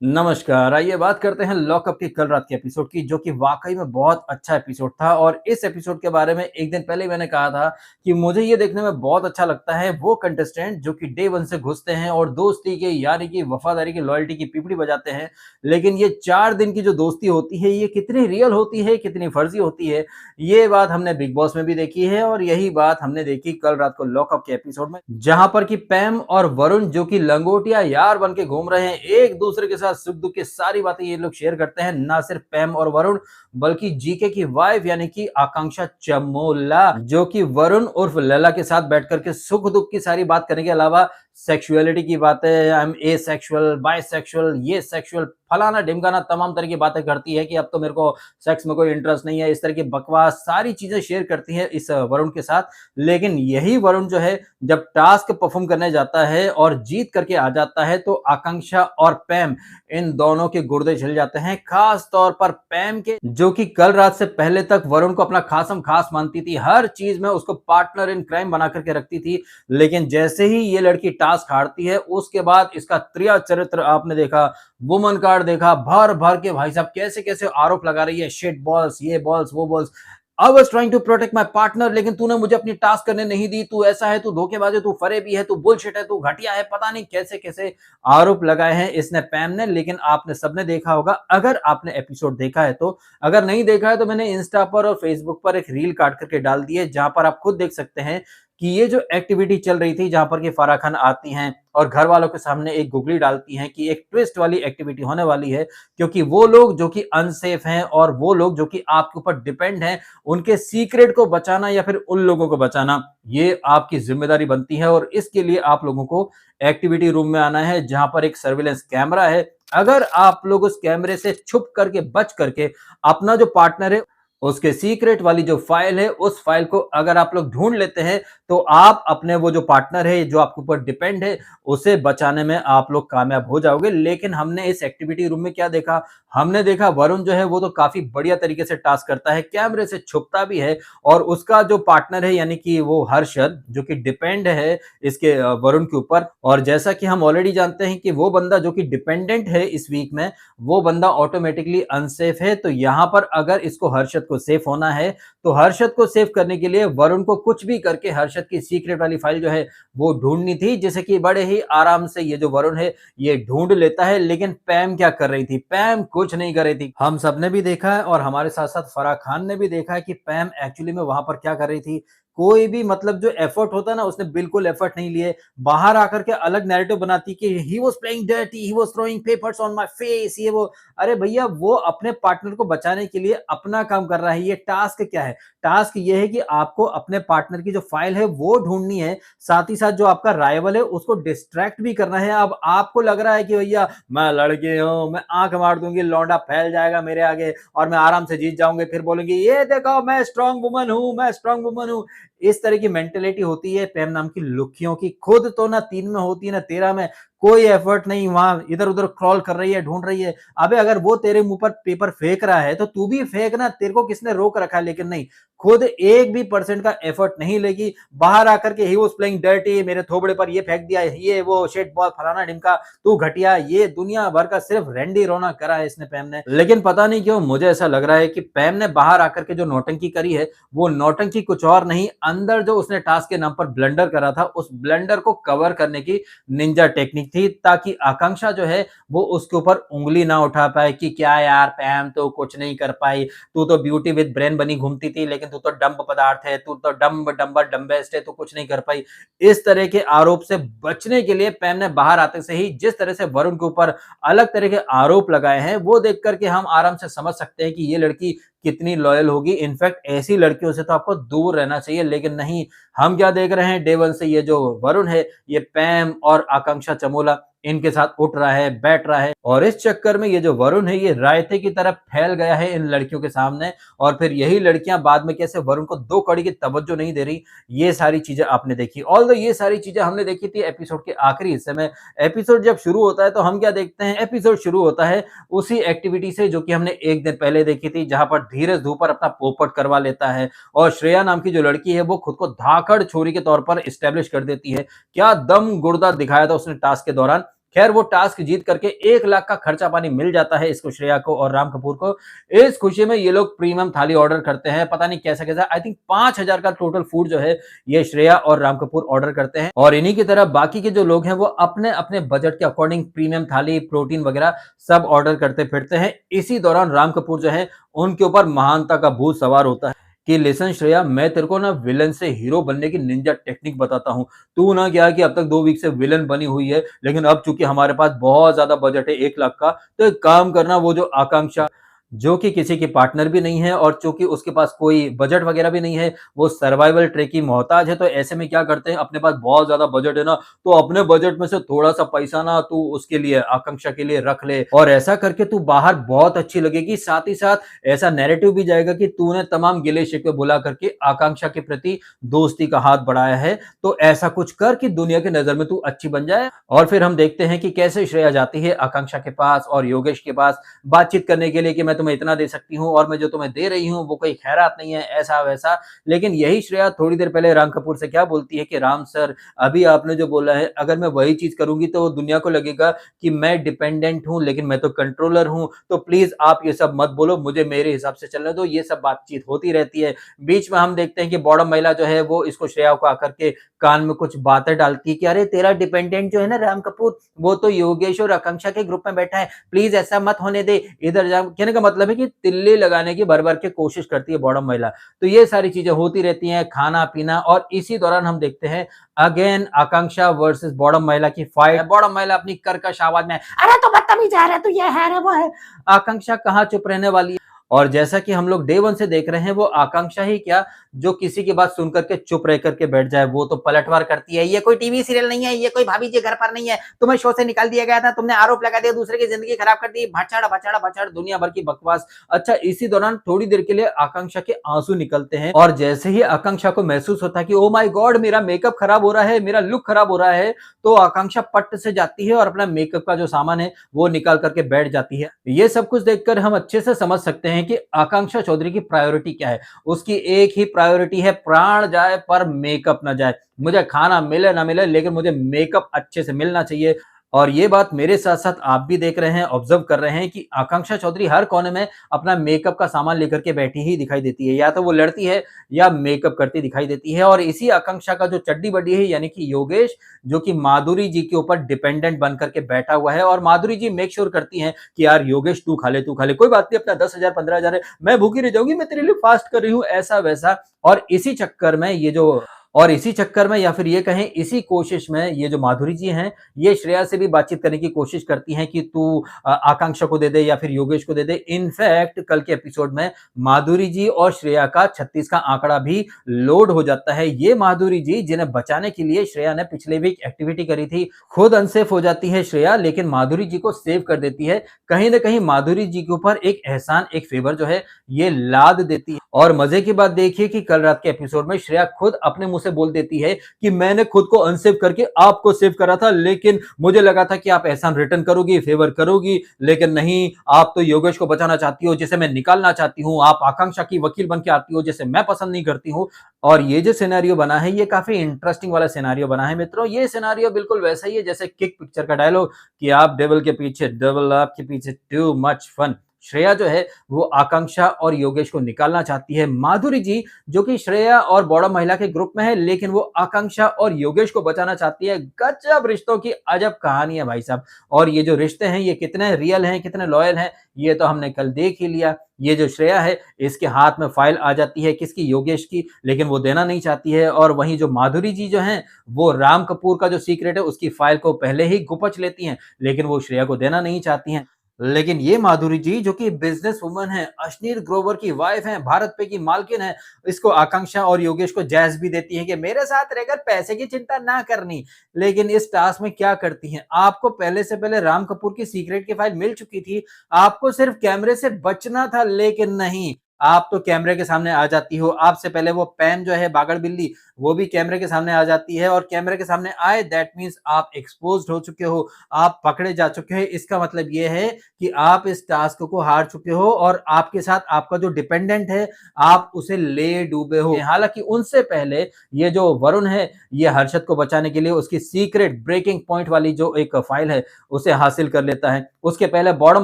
नमस्कार, आइए बात करते हैं लॉकअप की कल रात के एपिसोड की, जो कि वाक़ई में बहुत अच्छा एपिसोड था। और इस एपिसोड के बारे में 1 दिन पहले ही मैंने कहा था कि मुझे ये देखने में बहुत अच्छा लगता है वो कंटेस्टेंट जो कि डे 1 से घुसते हैं और दोस्ती की, यारी की, वफ़ादारी की, लॉयल्टी की पीपड़ी बजाते हैं। लेकिन ये 4 दिन की जो दोस्ती होती है, ये कितनी रियल होती है, कितनी फर्ज़ी होती है, ये बात हमने बिग बॉस में भी देखी है और यही बात हमने देखी कल रात को लॉकअप के एपिसोड में, जहाँ पर कि पैम और वरुण जो कि लंगोटिया यार बन के घूम रहे हैं, एक-दूसरे के साथ सुख-दुख की सारी बातें ये लोग शेयर करते हैं। ना सिर्फ पैम और वरुण, बल्कि जीके की वाइफ यानी कि आकांक्षा चमोला, जो कि वरुण उर्फ लैला के साथ बैठ कर के सुख-दुख की सारी बात करने के अलावा सेक्सुअलिटी की बातें, आई एम एसेक्सुअल, बायसेक्सुअल, ये सेक्सुअल, फलाना-ढिमकाना तमाम तरह की बातें करती है कि अब तो मेरे को सेक्स में कोई इंटरेस्ट नहीं है। इस तरह की बकवास सारी चीज़ें शेयर करती है इस वरुण के साथ। लेकिन यही वरुण जो है, जब टास्क परफॉर्म करने जाता है और जीत करके आ जाता है, तो आकांक्षा और पैम इन दोनों के गुर्दे छिल जाते हैं। खास तौर पर पैम के, जो कि कल रात से पहले तक वरुण को अपना खासम खास मानती थी, हर चीज में उसको पार्टनर इन क्राइम बना करके रखती थी। लेकिन जैसे ही ये लड़की टास्क हारती है, उसके बाद इसका त्रिया चरित्र आपने देखा, वुमन कार्ड देखा, भर भर के भाई साहब कैसे कैसे आरोप लगा रही है, शिट बॉल्स, ये बॉल्स, वो balls, I was trying to protect my partner, लेकिन तूने मुझे अपनी टास्क करने नहीं दी, तू ऐसा है, तू धोखेबाज है, तू फरेबी है, तू बुलशिट है, तू घटिया है, पता नहीं कैसे कैसे आरोप लगाए हैं इसने, पैम ने। लेकिन आपने सबने देखा होगा, अगर आपने एपिसोड देखा है तो, अगर नहीं देखा है तो मैंने इंस्टा पर और फेसबुक पर एक रील काट करके डाल दी है, जहां पर आप खुद देख सकते हैं कि ये जो एक्टिविटी चल रही थी, जहां पर कि फराह खान आती हैं और घर वालों के सामने एक गुगली डालती हैं कि एक ट्विस्ट वाली एक्टिविटी होने वाली है, क्योंकि वो लोग जो कि अनसेफ हैं और वो लोग जो कि आपके ऊपर डिपेंड हैं, उनके सीक्रेट को बचाना या फिर उन लोगों को बचाना, ये आपकी जिम्मेदारी बनती है। और इसके लिए आप लोगों को एक्टिविटी रूम में आना है, जहां पर एक सर्विलेंस कैमरा है। अगर आप लोग उस कैमरे से छुप करके, बच करके, अपना जो पार्टनर है उसके सीक्रेट वाली जो फाइल है, उस फाइल को अगर आप लोग ढूंढ लेते हैं, तो आप अपने वो जो पार्टनर है, जो आपके ऊपर डिपेंड है, उसे बचाने में आप लोग कामयाब हो जाओगे। लेकिन हमने इस एक्टिविटी रूम में क्या देखा? हमने देखा वरुण जो है वो तो काफी बढ़िया तरीके से टास्क करता है, कैमरे से छुपता भी है, और उसका जो पार्टनर है यानी कि वो हर्षद, जो कि डिपेंड है इसके वरुण के ऊपर, और जैसा कि हम ऑलरेडी जानते हैं कि वो बंदा जो कि डिपेंडेंट है इस वीक में, वो बंदा ऑटोमेटिकली अनसेफ है। तो यहां पर अगर इसको हर्षद को सेफ होना है, तो हर्षद को सेफ करने के लिए वरुण को कुछ भी करके हर्षद की सीक्रेट वाली फाइल जो है वो ढूंढनी थी, जिसे कि बड़े ही आराम से ये जो वरुण है ये ढूंढ लेता है। लेकिन पैम क्या कर रही थी? पैम कुछ नहीं कर रही थी। हम सबने भी देखा है और हमारे साथ साथ फराह खान ने भी देखा है कि पैम एक्चुअली में वहां पर क्या कर रही थी। कोई भी मतलब जो एफर्ट होता है ना, उसने बिल्कुल एफर्ट नहीं लिए। बाहर आकर के अलग नैरेटिव बनाती कि he was playing dirty, he was throwing papers on my face, ये वो। अरे भैया, वो अपने पार्टनर को बचाने के लिए अपना काम कर रहा है। ये टास्क क्या है? टास्क ये है कि आपको अपने पार्टनर की जो फाइल है वो ढूंढनी है, साथ ही साथ जो आपका राइवल है उसको डिस्ट्रैक्ट भी करना है। अब आपको लग रहा है कि भैया मैं लड़की हूं, मैं आंख मार दूंगी, लौंडा फैल जाएगा मेरे आगे और मैं आराम से जीत जाऊंगी, फिर बोलूंगी ये देखो मैं स्ट्रांग वुमन हूं, मैं स्ट्रांग वुमन हूं। इस तरह की मेंटेलिटी होती है पैम नाम की लुखियों की। खुद तो ना 3 में होती है ना 13 में, कोई एफर्ट नहीं, वहां इधर उधर क्रॉल कर रही है, ढूंढ रही है। अबे अगर वो तेरे मुंह पर पेपर फेंक रहा है तो तू भी फेंक ना, तेरे को किसने रोक रखा है? लेकिन नहीं, खुद एक भी परसेंट का एफर्ट नहीं लेगी। बाहर आकर के ही वाज प्लेइंग डर्टी, मेरे थोबड़े पर ये फेंक दिया, ये वो शिट बॉल, फलाना ढिमका, तू घटिया, ये दुनिया भर का सिर्फ रैंडी रोना करा है इसने, पैम ने। लेकिन पता नहीं क्यों मुझे ऐसा लग रहा है कि पैम ने बाहर आकर के जो नौटंकी करी है, वो नौटंकी कुछ और नहीं, अंदर जो उसने टास्क के नाम पर ब्लंडर करा था, उस ब्लंडर को कवर करने की निंजा टेक्निक थी, ताकि आकांक्षा जो है वो उसके ऊपर उंगली ना उठा पाए कि क्या यार पैम तो कुछ नहीं कर पाई, तू तो ब्यूटी विद ब्रेन बनी घूमती थी, लेकिन तू तो डंब पदार्थ है, तू तो डंब डंबर डंबेस्ट है, तू कुछ नहीं कर पाई। इस तरह के आरोप से बचने के लिए पैम ने बाहर आते से ही जिस तरह से वरुण के ऊपर अलग तरह के आरोप लगाए हैं, वो देख करके हम आराम से समझ सकते हैं कि ये लड़की कितनी लॉयल होगी। इनफैक्ट ऐसी लड़कियों से तो आपको दूर रहना चाहिए। लेकिन नहीं, हम क्या देख रहे हैं, डे 1 से ये जो वरुण है, ये पैम और आकांक्षा चमोला इनके साथ उठ रहा है, बैठ रहा है, और इस चक्कर में ये जो वरुण है ये रायते की तरफ फैल गया है इन लड़कियों के सामने। और फिर यही लड़कियां बाद में कैसे वरुण को 2 कड़ी की तवज्जो नहीं दे रही, ये सारी चीजें आपने देखी। ऑल्दो ये सारी चीजें हमने देखी थी एपिसोड के आखिरी हिस्से में। एपिसोड जब शुरू होता है तो हम क्या देखते हैं, एपिसोड शुरू होता है उसी एक्टिविटी से जो कि हमने 1 दिन पहले देखी थी, जहां पर धीरज धूपर अपना पोपट करवा लेता है और श्रेया नाम की जो लड़की है वो खुद को धाकड़ छोरी के तौर पर एस्टेब्लिश कर देती है। क्या दम गुर्दा दिखाया था उसने टास्क के दौरान। खैर वो टास्क जीत करके 1 लाख का खर्चा पानी मिल जाता है इसको, श्रेया को और राम कपूर को। इस खुशी में ये लोग प्रीमियम थाली ऑर्डर करते हैं, पता नहीं कैसा-कैसा, आई थिंक 5000 का टोटल फूड जो है ये श्रेया और राम कपूर ऑर्डर करते हैं। और इन्हीं की तरह बाकी के जो लोग हैं वो अपने-अपने बजट के अकॉर्डिंग प्रीमियम थाली, प्रोटीन वगैरह सब ऑर्डर करते फिरते हैं। इसी दौरान राम कपूर जो है उनके ऊपर महानता का भूत सवार होता है कि लिसन श्रेया, मैं तेरे को ना विलन से हीरो बनने की निंजा टेक्निक बताता हूँ। तू ना क्या कि अब तक 2 वीक से विलन बनी हुई है, लेकिन अब चूंकि हमारे पास बहुत ज्यादा बजट है 1 लाख का, तो एक काम करना, वो जो आकांक्षा जो कि किसी की पार्टनर भी नहीं है और चूंकि उसके पास कोई बजट वगैरह भी नहीं है, वो सर्वाइवल ट्रैक की मोहताज है, तो ऐसे में क्या करते हैं, अपने पास बहुत ज्यादा बजट है ना, तो अपने बजट में से थोड़ा सा पैसा ना तू उसके लिए, आकांक्षा के लिए रख ले, और ऐसा करके तू बाहर बहुत अच्छी लगेगी। साथ ही साथ ऐसा नैरेटिव भी जाएगा कि तूने तमाम गिले शिकवे बुला करके आकांक्षा के प्रति दोस्ती का हाथ बढ़ाया है, तो ऐसा कुछ कर कि दुनिया की नजर में तू अच्छी बन जाए। और फिर हम देखते हैं कि कैसे श्रेया जाती है आकांक्षा के पास और योगेश के पास बातचीत करने के लिए कि मैं तुम्हें इतना दे सकती हूँ और मैं जो तुम्हें दे रही हूँ वो कोई खैरात नहीं है, ऐसा वैसा। लेकिन यही श्रेया थोड़ी देर पहले राम कपूर से क्या बोलती है कि राम सर, अभी आपने जो बोला है, अगर मैं वही चीज करूंगी तो दुनिया को लगेगा कि मैं डिपेंडेंट हूं, लेकिन मैं तो कंट्रोलर हूं, तो प्लीज आप ये सब मत बोलो, मुझे मेरे हिसाब से चलने दो। ये सब बातचीत होती रहती है। बीच में हम देखते हैं कि बॉडम महिला जो है वो इसको, श्रेया को आकर के कान में कुछ बातें डालती है कि अरे तेरा डिपेंडेंट जो है ना राम कपूर, वो तो योगेश और आकांक्षा के ग्रुप में बैठा है, प्लीज ऐसा मत होने दे, इधर जा। कहने का मतलब है कि तिल्ली लगाने की भर भर के कोशिश करती है बॉडम महिला। तो ये सारी चीजें होती रहती हैं, खाना पीना, और इसी दौरान हम देखते हैं अगेन आकांक्षा वर्सेस बॉडम महिला की फाइट। बॉडम महिला अपनी कर्कश आवाज में, अरे तो बदतमीज है, तो ये है रे वो है। आकांक्षा कहाँ चुप रहने वाली है। और जैसा कि हम लोग डे वन से देख रहे हैं, वो आकांक्षा ही क्या, जो किसी की बात सुन करके चुप रह करके बैठ जाए, वो तो पलटवार करती है, ये कोई टीवी सीरियल नहीं है, ये कोई भाभी जी घर पर नहीं है, तुम्हें शो से निकाल दिया गया था, तुमने आरोप लगा दिया, दूसरे की जिंदगी खराब कर दी, भचड़ भचड़ भचड़, दुनिया भर की बकवास। अच्छा, इसी दौरान थोड़ी देर के लिए आकांक्षा के आंसू निकलते हैं, और जैसे ही आकांक्षा को महसूस होता है कि ओ माय गॉड, मेरा मेकअप खराब हो रहा है, मेरा लुक खराब हो रहा है, तो आकांक्षा पट्ट से जाती है और अपना मेकअप का जो सामान है वो निकाल करके बैठ जाती है। ये सब कुछ देखकर हम अच्छे से समझ सकते हैं कि आकांक्षा चौधरी की प्रायोरिटी क्या है। उसकी एक ही प्रायोरिटी है, प्राण जाए पर मेकअप ना जाए। मुझे खाना मिले ना मिले, लेकिन मुझे मेकअप अच्छे से मिलना चाहिए। और ये बात मेरे साथ साथ आप भी देख रहे हैं, ऑब्जर्व कर रहे हैं कि आकांक्षा चौधरी हर कोने में अपना मेकअप का सामान लेकर के बैठी ही दिखाई देती है, या तो वो लड़ती है या मेकअप करती दिखाई देती है। और इसी आकांक्षा का जो चड्डी बड्डी है, यानी कि योगेश, जो कि माधुरी जी के ऊपर डिपेंडेंट बन करके बैठा हुआ है, और माधुरी जी मेक श्योर करती हैं कि यार योगेश तू खा ले, तू खा ले, कोई बात नहीं, अपना 10,000 15,000 है, मैं भूखी रह जाऊंगी, मैं तेरे लिए फास्ट कर रही हूँ, ऐसा वैसा। और इसी चक्कर में ये जो और इसी चक्कर में, या फिर ये कहें इसी कोशिश में, ये जो माधुरी जी हैं, ये श्रेया से भी बातचीत करने की कोशिश करती हैं कि तू आकांक्षा को दे दे या फिर योगेश को दे दे। इनफैक्ट कल के एपिसोड में माधुरी जी और श्रेया का 36 का आंकड़ा भी लोड हो जाता है। ये माधुरी जी, जिन्हें बचाने के लिए श्रेया ने पिछले वीक एक्टिविटी करी थी, खुद अनसेफ हो जाती है श्रेया, लेकिन माधुरी जी को सेव कर देती है। कहीं ना कहीं माधुरी जी के ऊपर एक एहसान, एक फेवर जो है ये लाद देती है। और मजे की बात देखिए कि कल रात के एपिसोड में श्रेया खुद अपने मुंह से बोल देती है कि मैंने खुद को अनसेव करके आपको सेव करा था, लेकिन मुझे लगा था कि आप एहसान रिटर्न करोगी, फेवर करोगी, लेकिन नहीं, आप तो योगेश को बचाना चाहती हो जिसे मैं निकालना चाहती हूँ, आप आकांक्षा की वकील बन के आती हो जिसे मैं पसंद नहीं करती हूँ। और ये जो सिनेरियो बना है, ये काफी इंटरेस्टिंग वाला सिनेरियो बना है मित्रों। ये सिनेरियो बिल्कुल वैसा ही है जैसे किक पिक्चर का डायलॉग कि आप डेविल के पीछे, डेविल आपके पीछे, टू मच फन। श्रेया जो है वो आकांक्षा और योगेश को निकालना चाहती है। माधुरी जी, जो कि श्रेया और बॉडम महिला के ग्रुप में है, लेकिन वो आकांक्षा और योगेश को बचाना चाहती है। गजब रिश्तों की अजब कहानी है भाई साहब। और ये जो रिश्ते हैं, ये कितने रियल हैं, कितने लॉयल हैं, ये तो हमने कल देख ही लिया। ये जो श्रेया है, इसके हाथ में फाइल आ जाती है किसकी, योगेश की, लेकिन वो देना नहीं चाहती है। और वहीं जो माधुरी जी जो हैं, वो राम कपूर का जो सीक्रेट है उसकी फाइल को पहले ही गुपच लेती हैं, लेकिन वो श्रेया को देना नहीं चाहती हैं। लेकिन ये माधुरी जी, जो कि बिजनेस वुमन है, अश्नीर ग्रोवर की वाइफ है, भारत पे की मालकिन है, इसको आकांक्षा और योगेश को जैज भी देती है कि मेरे साथ रहकर पैसे की चिंता ना करनी। लेकिन इस टास्क में क्या करती हैं, आपको पहले से पहले राम कपूर की सीक्रेट की फाइल मिल चुकी थी, आपको सिर्फ कैमरे से बचना था, लेकिन नहीं, आप तो कैमरे के सामने आ जाती हो, आपसे पहले वो पैम जो है बागड़ बिल्ली, वो भी कैमरे के सामने आ जाती है और कैमरे के सामने आए दैट मीन्स आप एक्सपोज़्ड हो चुके हो, आप पकड़े जा चुके हो। इसका मतलब ये है कि आप इस टास्क को हार चुके हो और आपके साथ आपका जो डिपेंडेंट है, आप उसे ले डूबे हो। हालाँकि उनसे पहले ये जो वरुण है, ये हर्षद को बचाने के लिए उसकी सीक्रेट ब्रेकिंग पॉइंट वाली जो एक फाइल है, उसे हासिल कर लेता है। उसके पहले बॉटम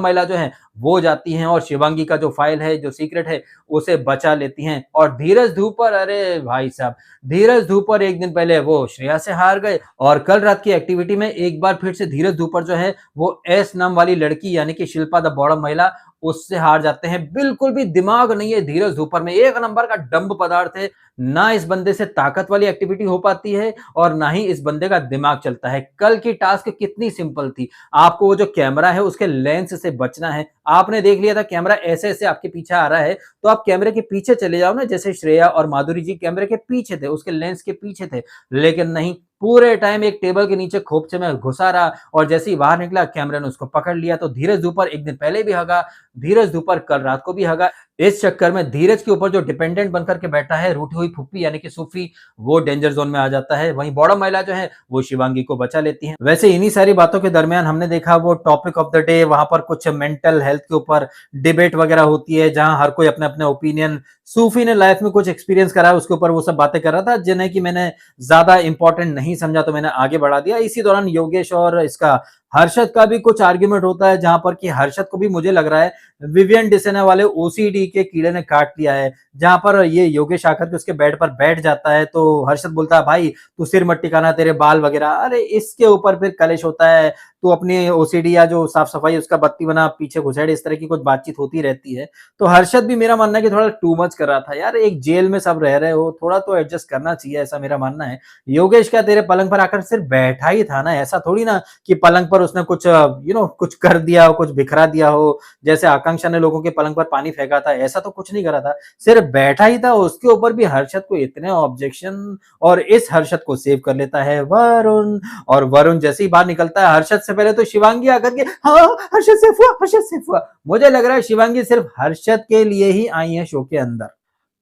महिला जो है, वो जाती हैं और शिवांगी का जो फाइल है, जो सीक्रेट है, उसे बचा लेती हैं और धीरज धूपर अरे भाई साहब! धीरज धूपर एक दिन पहले वो श्रेया से हार गए और कल रात की एक्टिविटी में एक बार फिर से धीरज धूपर जो है, वो एस नाम वाली लड़की यानी कि शिल्पा द बॉटम महिला उससे हार जाते हैं। बिल्कुल भी दिमाग नहीं है धीरज धूपर में, एक नंबर का डंब पदार्थ है। ना इस बंदे से ताकत वाली एक्टिविटी हो पाती है और ना ही इस बंदे का दिमाग चलता है। कल की टास्क कितनी सिंपल थी, आपको वो जो कैमरा है उसके लेंस से बचना है। आपने देख लिया था कैमरा ऐसे-ऐसे आपके पीछे आ रहा है, तो आप कैमरे के पीछे चले जाओ ना, जैसे श्रेया और माधुरी जी कैमरे के पीछे थे, उसके लेंस के पीछे थे। लेकिन नहीं, पूरे टाइम एक टेबल के नीचे खोपचे में घुसा रहा और जैसे ही बाहर निकला कैमरे ने उसको पकड़ लिया। तो धीरज धूपर एक दिन पहले भी हगा, धीरज धूपर कल रात को भी हगा। इस चक्कर में धीरज के ऊपर जो डिपेंडेंट बनकर के बैठा है रूठी हुई फुप्पी यानी कि सूफी, वो डेंजर जोन में आ जाता है। वहीं बॉटम महिला जो है वो शिवांगी को बचा लेती है। वैसे इन्हीं सारी बातों के दरमियान हमने देखा वो टॉपिक ऑफ द डे, वहां पर कुछ मेंटल हेल्थ के ऊपर डिबेट वगैरह होती है, जहां हर कोई अपने अपने ओपिनियन, सूफी ने लाइफ में कुछ एक्सपीरियंस करा है उसके ऊपर वो सब बातें कर रहा था, जिन्हें कि मैंने ज्यादा इंपॉर्टेंट नहीं समझा तो मैंने आगे बढ़ा दिया। इसी दौरान योगेश और इसका हर्षद का भी कुछ आर्ग्यूमेंट होता है, जहां पर कि हर्षद को भी मुझे लग रहा है विवियन डिसेना वाले ओसीडी के कीड़े ने काट लिया है। जहां पर ये योगेश आकर के उसके बेड पर बैठ जाता है तो हर्षद बोलता है भाई तू सिर मत टिकाना, तेरे बाल वगैरह। अरे इसके ऊपर फिर कलेश होता है, तू अपनी ओसीडी या जो साफ सफाई उसका बत्ती बना पीछे घुसेड़, इस तरह की कुछ बातचीत होती रहती है। तो हर्षद भी मेरा मानना है कि थोड़ा टू मच कर रहा था यार, एक जेल में सब रह रहे हो, थोड़ा तो एडजस्ट करना चाहिए, ऐसा मेरा मानना है। योगेश क्या तेरे पलंग पर आकर सिर्फ बैठा ही था ना, ऐसा थोड़ी ना कि पलंग पर उसने कुछ कुछ कर दिया हो, कुछ बिखरा दिया हो, जैसे आकांक्षा ने लोगों के पलंग पर पानी फेंका था, ऐसा तो कुछ नहीं करा था, सिर्फ बैठा ही था। उसके ऊपर भी हर्षद को इतने ऑब्जेक्शन और इस हर्षद को सेव कर लेता है वरुण। और वरुण जैसे ही बाहर निकलता है, हर्षद से पहले तो शिवांगी आकर के हाँ हर्षद सेफ हुआ, हर्षद सेफ हुआ। मुझे लग रहा है शिवांगी सिर्फ हर्षद के लिए ही आई है शो के अंदर।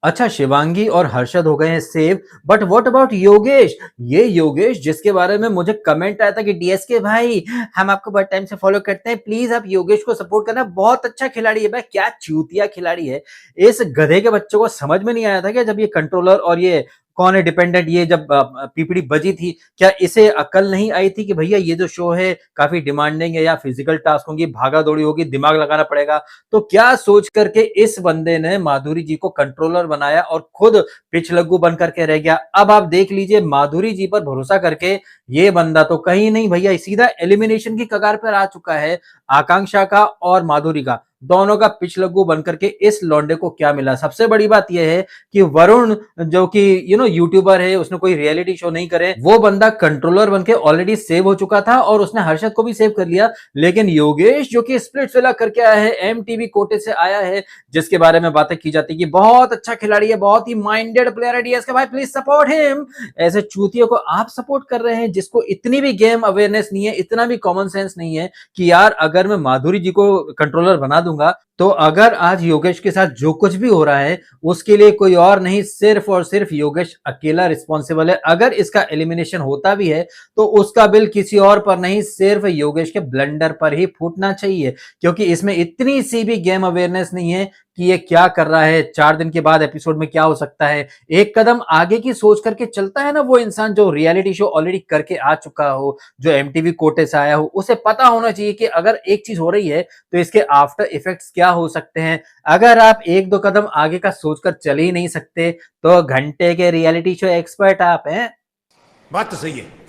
अच्छा, शिवांगी और हर्षद हो गए हैं save, but what about Yogesh? ये योगेश जिसके बारे में मुझे कमेंट आया था कि डीएसके भाई हम आपको बहुत टाइम से फॉलो करते हैं, प्लीज आप योगेश को सपोर्ट करना, बहुत अच्छा खिलाड़ी है। भाई क्या चूतिया खिलाड़ी है, इस गधे के बच्चों को समझ में नहीं आया था क्या जब ये कंट्रोलर और ये कौन है डिपेंडेंट, ये जब पीपीडी बजी थी, क्या इसे अकल नहीं आई थी कि भैया ये जो शो है काफी डिमांडिंग है, या फिजिकल टास्क होंगी, भागा दौड़ी होगी, दिमाग लगाना पड़ेगा। तो क्या सोच करके इस बंदे ने माधुरी जी को कंट्रोलर बनाया और खुद पिछलग्गू बन करके रह गया। अब आप देख लीजिए माधुरी जी पर भरोसा करके ये बंदा तो कहीं नहीं भैया, सीधा एलिमिनेशन की कगार पर आ चुका है। आकांक्षा का और माधुरी का दोनों का पिछलग्गू बनकर के इस लौंडे को क्या मिला? सबसे बड़ी बात यह है कि वरुण जो कि यूट्यूबर है, उसने कोई रियलिटी शो नहीं करे, वो बंदा कंट्रोलर बनके ऑलरेडी सेव हो चुका था और उसने हर्षद को भी सेव कर लिया। लेकिन योगेश जो कि स्प्लिट्सविला करके आया है, एमटीवी कोटे से आया है, जिसके बारे में बातें की जाती कि बहुत अच्छा खिलाड़ी है, बहुत ही माइंडेड प्लेयर है, डीएस के भाई प्लीज सपोर्ट हिम। ऐसे चूतियों को आप सपोर्ट कर रहे हैं जिसको इतनी भी गेम अवेयरनेस नहीं है, इतना भी कॉमन सेंस नहीं है कि यार अगर मैं माधुरी जी को कंट्रोलर बना दूंगा तो अगर आज योगेश के साथ जो कुछ भी हो रहा है उसके लिए कोई और नहीं, सिर्फ और सिर्फ योगेश अकेला रिस्पॉन्सिबल है। अगर इसका एलिमिनेशन होता भी है तो उसका बिल किसी और पर नहीं, सिर्फ योगेश के ब्लंडर पर ही फूटना चाहिए, क्योंकि इसमें इतनी सी भी गेम अवेयरनेस नहीं है कि ये क्या कर रहा है, 4 दिन के बाद एपिसोड में क्या हो सकता है। एक कदम आगे की सोच करके चलता है ना वो इंसान जो रियलिटी शो ऑलरेडी करके आ चुका हो, जो एमटीवी कोटे से आया हो, उसे पता होना चाहिए कि अगर एक चीज हो रही है तो इसके आफ्टर इफेक्ट्स क्या हो सकते हैं। अगर आप एक दो कदम आगे का सोचकर चल ही नहीं सकते तो घंटे के रियलिटी शो एक्सपर्ट आप हैं। बात तो सही है।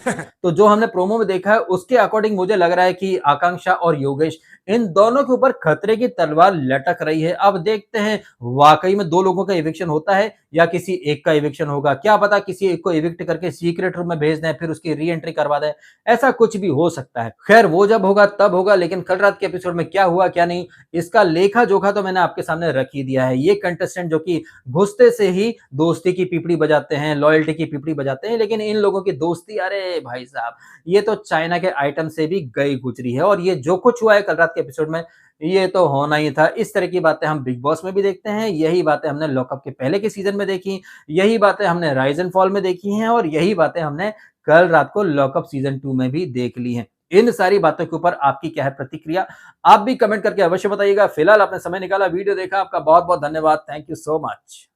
तो जो हमने प्रोमो में देखा है उसके अकॉर्डिंग मुझे लग रहा है कि आकांक्षा और योगेश इन दोनों के ऊपर खतरे की तलवार लटक रही है। अब देखते हैं वाकई में 2 लोगों का इविक्शन होता है या किसी एक का इविक्शन होगा। क्या पता किसी एक को इविक्ट करके सीक्रेट रूम में भेज दें, फिर उसकी री एंट्री करवा दें, ऐसा कुछ भी हो सकता है। खैर वो जब होगा तब होगा, लेकिन कल रात के एपिसोड में क्या हुआ क्या नहीं, इसका लेखा जोखा तो मैंने आपके सामने रख ही दिया है। ये कंटेस्टेंट जो कि घुसते से ही दोस्ती की पिपड़ी बजाते हैं, लॉयल्टी की पिपड़ी बजाते हैं, लेकिन इन लोगों की दोस्ती अरे भाई साहब ये तो चाइना के आइटम से भी गई गुजरी है। और ये जो कुछ हुआ है कल रात रात के एपिसोड में ये तो होना ही था। इस तरह की बातें हम बिग बॉस में भी देखते हैं, यही बातें हमने लॉकअप के पहले के सीज़न में देखी, यही बातें हमने राइज़ एंड फॉल में देखी हैं और यही बातें हमने कल रात को लॉकअप सीज़न 2 में भी देख ली हैं। इन सारी बातों के ऊपर आपकी क्या है प्रतिक्रिया? आप भी कमेंट करके अवश्य बताइएगा। फिलहाल आपने समय निकाला, वीडियो देखा, आपका बहुत-बहुत धन्यवाद। Thank you so much.